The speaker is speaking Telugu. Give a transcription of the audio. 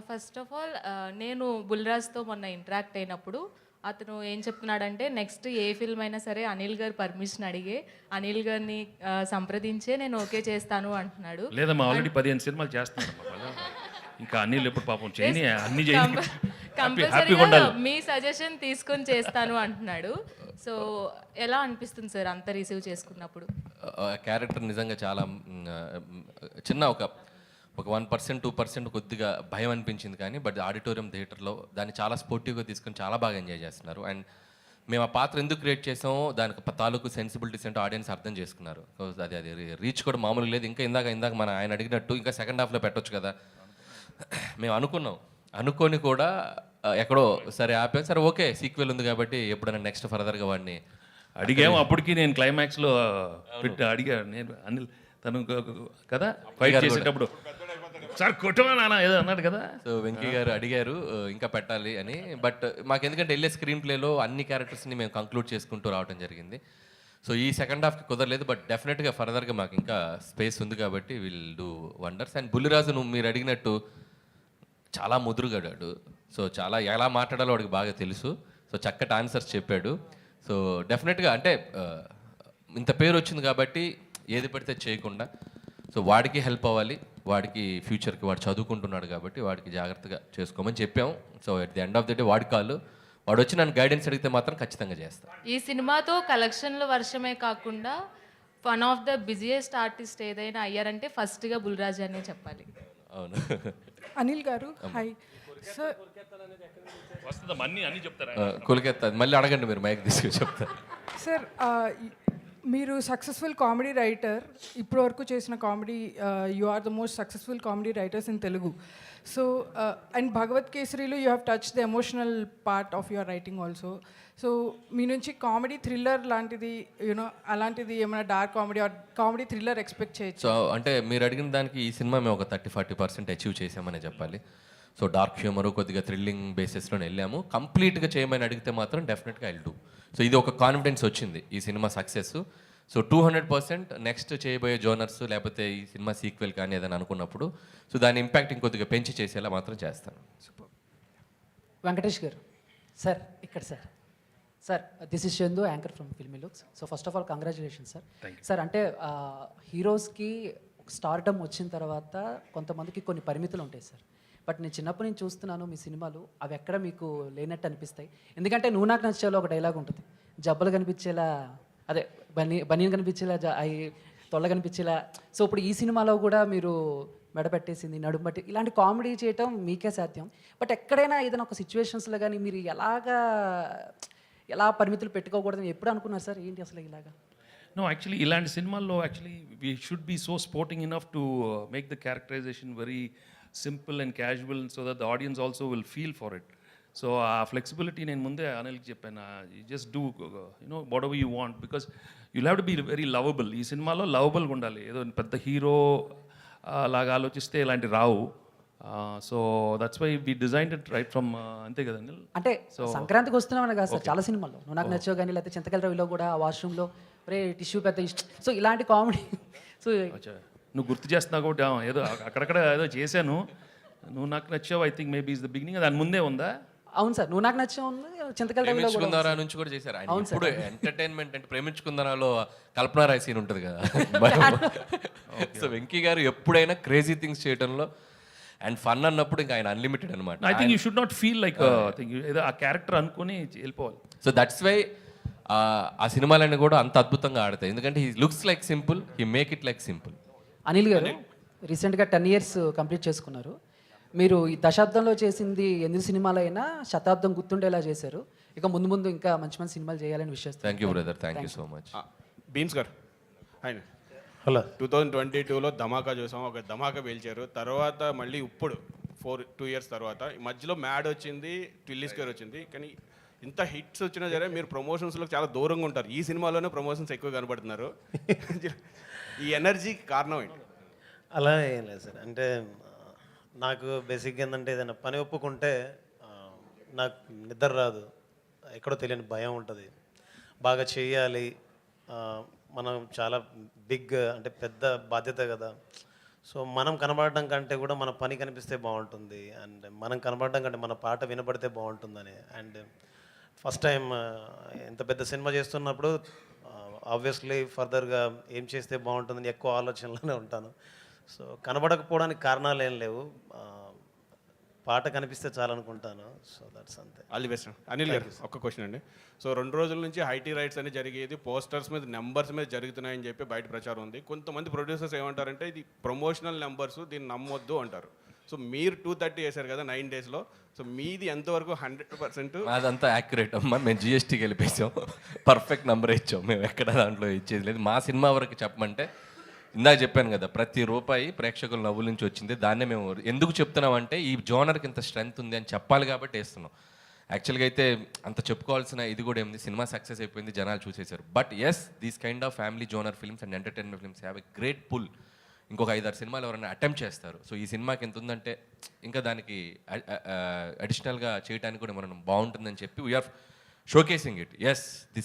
ఫస్ట్ ఆఫ్ ఆల్ నేను బుల్రాజ్తో మొన్న ఇంటరాక్ట్ అయినప్పుడు అతను ఏం చెప్తున్నాడంటే నెక్స్ట్ ఏ ఫిల్మ్ అయినా సరే అనిల్ గారు పర్మిషన్ అడిగే అనిల్ గారిని సంప్రదించే నేను ఓకే చేస్తాను అంటున్నాడు. లేదమ్మా ఆల్రెడీ 15 సినిమాలు చేస్తున్నాను ఇంకా అనిల్ ఎప్పుడు పాపం చేయని అన్ని చేయండి హ్యాపీగా కంపల్సరీగా ఉండాలి. మీ సజెషన్ తీసుకొని చేస్తాను అంటున్నాడు. సో ఎలా అనిపిస్తుంది సార్ అంత రిసీవ్ చేసుకున్నప్పుడు? క్యారెక్టర్ నిజంగా చాలా చిన్న ఒక 1% 2% కొద్దిగా భయం అనిపించింది, కానీ బట్ ఆడిటోరియం థియేటర్లో దాన్ని చాలా స్పోర్టివ్గా తీసుకొని చాలా బాగా ఎంజాయ్ చేస్తున్నారు. అండ్ మేము ఆ పాత్ర ఎందుకు క్రియేట్ చేసామో దానికి తాలూకు సెన్సిబిలిటీస్ అంటే ఆడియన్స్ అర్థం చేసుకున్నారు. అది రీచ్ కూడా మామూలుగా లేదు. ఇంకా ఇందాక మన ఆయన అడిగినట్టు ఇంకా సెకండ్ హాఫ్లో పెట్టొచ్చు కదా మేము అనుకొని కూడా ఎక్కడో సరే ఆపాం. సరే ఓకే సీక్వెల్ ఉంది కాబట్టి ఎప్పుడైనా నెక్స్ట్ ఫర్దర్గా వాడిని అడిగాము. అప్పటికి నేను క్లైమాక్స్లో అడిగాను నేను అనిల్ తను కదా ఫైట్ చేసేటప్పుడు సార్ కొట్టమా నాన్న ఏదో అన్నాడు కదా. సో వెంకీ గారు అడిగారు ఇంకా పెట్టాలి అని. బట్ మాకు ఎందుకంటే వెళ్ళే స్క్రీన్ ప్లేలో అన్ని క్యారెక్టర్స్ని మేము కంక్లూడ్ చేసుకుంటూ రావడం జరిగింది. సో ఈ సెకండ్ హాఫ్కి కుదరలేదు, బట్ డెఫినెట్గా ఫర్దర్గా మాకు ఇంకా స్పేస్ ఉంది కాబట్టి will do wonders. And Bulliraju మీరు అడిగినట్టు చాలా ముదురుగాడాడు. సో చాలా ఎలా మాట్లాడాలో వాడికి బాగా తెలుసు. సో చక్కటి ఆన్సర్స్ చెప్పాడు. సో డెఫినెట్గా అంటే ఇంత పేరు వచ్చింది కాబట్టి ఏది పడితే చేయకుండా సో వాడికి హెల్ప్ అవ్వాలి, వాడికి ఫ్యూచర్కి వాడు చదువుకుంటున్నాడు కాబట్టి వాడికి జాగ్రత్తగా చేసుకోమని చెప్పాము. So at the end of the day వాడి కాళ్ళు వాడు వచ్చి నన్ను గైడెన్స్ అడిగితే మాత్రం ఖచ్చితంగా చేస్తాను. ఈ సినిమాతో కలెక్షన్ల వర్షమే కాకుండా one of the busiest artist ఏదైనా అయ్యారంటే ఫస్ట్గా బుల్రాజ్ అనే చెప్పాలి. అవును. అనిల్ గారు హాయ్ సార్. వస్తుందా అన్ని చెప్తారా? కొలికెత్తా మళ్ళీ అడగండి, మీరు మైక్ తీసుకొని చెప్తారు. సార్ మీరు సక్సెస్ఫుల్ కామెడీ రైటర్, ఇప్పటి వరకు చేసిన comedy you are the most successful comedy writers in Telugu. So and Bhagavat కేసరిలో you have touch the emotional part of your writing also. So మీ నుంచి కామెడీ థ్రిల్లర్ లాంటిది యూనో అలాంటిది ఏమైనా dark comedy or comedy thriller expect చేయొచ్చు? సో అంటే మీరు అడిగిన దానికి ఈ సినిమా మేము ఒక 30-40% అచీవ్ చేసామని చెప్పాలి. సో డార్క్ హ్యూమరు కొద్దిగా థ్రిల్లింగ్ బేసిస్లో వెళ్ళాము. కంప్లీట్గా చేయమని అడిగితే మాత్రం డెఫినెట్గా ఐల్ డూ. సో ఇది ఒక కాన్ఫిడెన్స్ వచ్చింది ఈ సినిమా సక్సెస్. సో 200% నెక్స్ట్ చేయబోయే జోనర్స్ లేకపోతే ఈ సినిమా సీక్వెల్ కానీ ఏదైనా అనుకున్నప్పుడు సో దాని ఇంపాక్ట్ ఇంకొద్దిగా పెంచి చేసేలా మాత్రం చేస్తాను. వెంకటేష్ గారు సార్ ఇక్కడ sir this is Chandu anchor from filmy looks. So first of all congratulation sir. Sir అంటే హీరోస్కి స్టార్డమ్ వచ్చిన తర్వాత కొంతమందికి కొన్ని పరిమితులు ఉంటాయి సార్. బట్ నేను చిన్నప్పటి నుంచి చూస్తున్నాను మీ సినిమాలు, అవి ఎక్కడ మీకు లేనట్టు అనిపిస్తాయి. ఎందుకంటే నువ్వు నాకు నచ్చేలా ఒక డైలాగ్ ఉంటుంది, జబ్బలు కనిపించేలా అదే బనీన్ కనిపించేలా అవి తొళ్ళ కనిపించేలా. సో ఇప్పుడు ఈ సినిమాలో కూడా మీరు మెడపెట్టేసింది నడుము బట్టి ఇలాంటి కామెడీ చేయటం మీకే సాధ్యం. బట్ ఎక్కడైనా ఏదైనా ఒక సిచ్యువేషన్స్లో కానీ మీరు ఎలా పరిమితులు పెట్టుకోకూడదని ఎప్పుడు అనుకున్నారు సార్? ఏంటి అసలు ఇలాగా? No, actually ఇలాంటి సినిమాల్లో actually we should be so sporting enough to make the characterization very simple and casual so that the audience also will feel for it. So ఆ ఫ్లెక్సిబిలిటీ నేను ముందే అనిల్కి చెప్పాను, just do you know whatever you want because you'll have to be very lovable. ఈ సినిమాలో లవబుల్గా ఉండాలి. ఏదో పెద్ద హీరో లాగా ఆలోచిస్తే ఇలాంటి రావు. So that's why we designed it right from అంతే కదా అనిల్. అంటే సంక్రాంతికి వస్తున్నామని కాదు సార్, చాలా సినిమాల్లో నువ్వు నాకు నచ్చావు కానీ లేకపోతే చింతకల రవిలో కూడా ఆ వాష్రూమ్లో రే టిష్యూ పెద్ద ఇష్టం. సో ఇలాంటి కామెడీ సో నువ్వు గుర్తు చేస్తున్నావు కాబట్టి ఏదో అక్కడక్కడ ఏదో చేశాను. నువ్వు నాకు నచ్చావు I think maybe is the beginning. దాని ముందే ఉందా? అవును సార్, నువ్వు నాకు నచ్చావు చింతకల రవిలో ప్రేమించుకుందారా నుంచి కూడా చేశారు ఆయన. ఇప్పుడు ఎంటర్టైన్మెంట్ అంటే ప్రేమించుకుందారాలో కల్పన రాయ్ సీన్ ఉంటుంది కదా. సో వెంకీ గారు ఎప్పుడైనా క్రేజీ థింగ్స్ చేయడంలో అండ్ ఫన్ అన్నప్పుడు ఇంకా ఆయన అన్లిమిటెడ్ అనమాట. I think you should not feel like ఏదో ఆ క్యారెక్టర్ అనుకుని వెళ్ళిపోవాలి. సో దట్స్ వై ఆ సినిమాలన్నీ కూడా అంత అద్భుతంగా ఆడతాయి. ఎందుకంటే he looks like simple, he make it like simple. Anil గారు రీసెంట్గా 10 years కంప్లీట్ చేసుకున్నారు. మీరు ఈ దశాబ్దంలో చేసింది 8 సినిమాలైనా శతాబ్దం గుర్తుండేలా చేశారు. ఇక ముందు ఇంకా మంచి మంచి సినిమాలు చేయాలని విషయం. Thank you brother, thank you so much. Beans గారు ఆయన హలో 2022లో ధమాకా చూసాం, ఒక ధమాకా పేల్చారు. తర్వాత మళ్ళీ ఇప్పుడు 2 years తర్వాత మధ్యలో మ్యాడ్ వచ్చింది, ట్విల్లీ స్క్వేర్ వచ్చింది. కానీ ఇంత హిట్స్ వచ్చినా సరే మీరు ప్రమోషన్స్లో చాలా దూరంగా ఉంటారు. ఈ సినిమాలోనే ప్రమోషన్స్ ఎక్కువ కనబడుతున్నారు. ఈ ఎనర్జీకి కారణం ఏంటి? అలా ఏం లేదు సార్. అంటే నాకు బేసిక్గా ఏంటంటే ఏదైనా పని ఒప్పుకుంటే నాకు నిద్ర రాదు, ఎక్కడో తెలియని భయం ఉంటుంది. బాగా చేయాలి, మనం చాలా బిగ్ అంటే పెద్ద బాధ్యత కదా. సో మనం కనబడడం కంటే కూడా మన పని కనిపిస్తే బాగుంటుంది, అండ్ మనం కనబడడం కంటే మన పాట వినబడితే బాగుంటుందని. అండ్ ఫస్ట్ టైం ఇంత పెద్ద సినిమా చేస్తున్నప్పుడు ఆబ్వియస్లీ ఫర్దర్గా ఏం చేస్తే బాగుంటుందని ఎక్కువ ఆలోచనలోనే ఉంటాను. సో కనబడకపోవడానికి కారణాలు ఏం లేవు, పాట కనిపిస్తే చాలనుకుంటాను. సో దట్స్ అంతే. All the best. Anil garu ఒక్క క్వశ్చన్ అండి. సో 2 రోజుల నుంచి ఐటీ రైట్స్ అని జరిగేది పోస్టర్స్ మీద నెంబర్స్ మీద జరుగుతున్నాయని చెప్పి బయట ప్రచారం ఉంది. కొంతమంది ప్రొడ్యూసర్స్ ఏమంటారంటే ఇది ప్రమోషనల్ నెంబర్స్, దీన్ని నమ్మొద్దు అంటారు. సో మీరు 230 వేశారు కదా 9 డేస్లో, సో మీది ఎంతవరకు 100%? అదంతా యాక్యురేట్ అమ్మా. మేము జిఎస్టీకి వెళ్ళిపోయాం, పర్ఫెక్ట్ నెంబర్ ఇచ్చాం. మేము ఎక్కడ దాంట్లో ఇచ్చేది లేదు. మా సినిమా వరకు చెప్పమంటే ఇందాక చెప్పాను కదా, ప్రతి రూపాయి ప్రేక్షకుల నవ్వుల నుంచి వచ్చింది. దాన్నే మేము ఎందుకు చెప్తున్నామంటే ఈ జోనర్కి ఇంత స్ట్రెంగ్త్ ఉంది అని చెప్పాలి కాబట్టి వేస్తున్నాం. యాక్చువల్గా అయితే అంత చెప్పుకోవాల్సిన ఇది కూడా ఏముంది, సినిమా సక్సెస్ అయిపోయింది, జనాలు చూసేశారు. But yes, these kind of family genre films and entertainment films have a great pull. ఇంకొక 5-6 సినిమాలు ఎవరైనా అటెంప్ట్ చేస్తారు. సో ఈ సినిమాకి ఎంత ఉందంటే ఇంకా దానికి అడిషనల్గా చేయడానికి కూడా మనం బాగుంటుందని చెప్పి we are showcasing it. Yes, this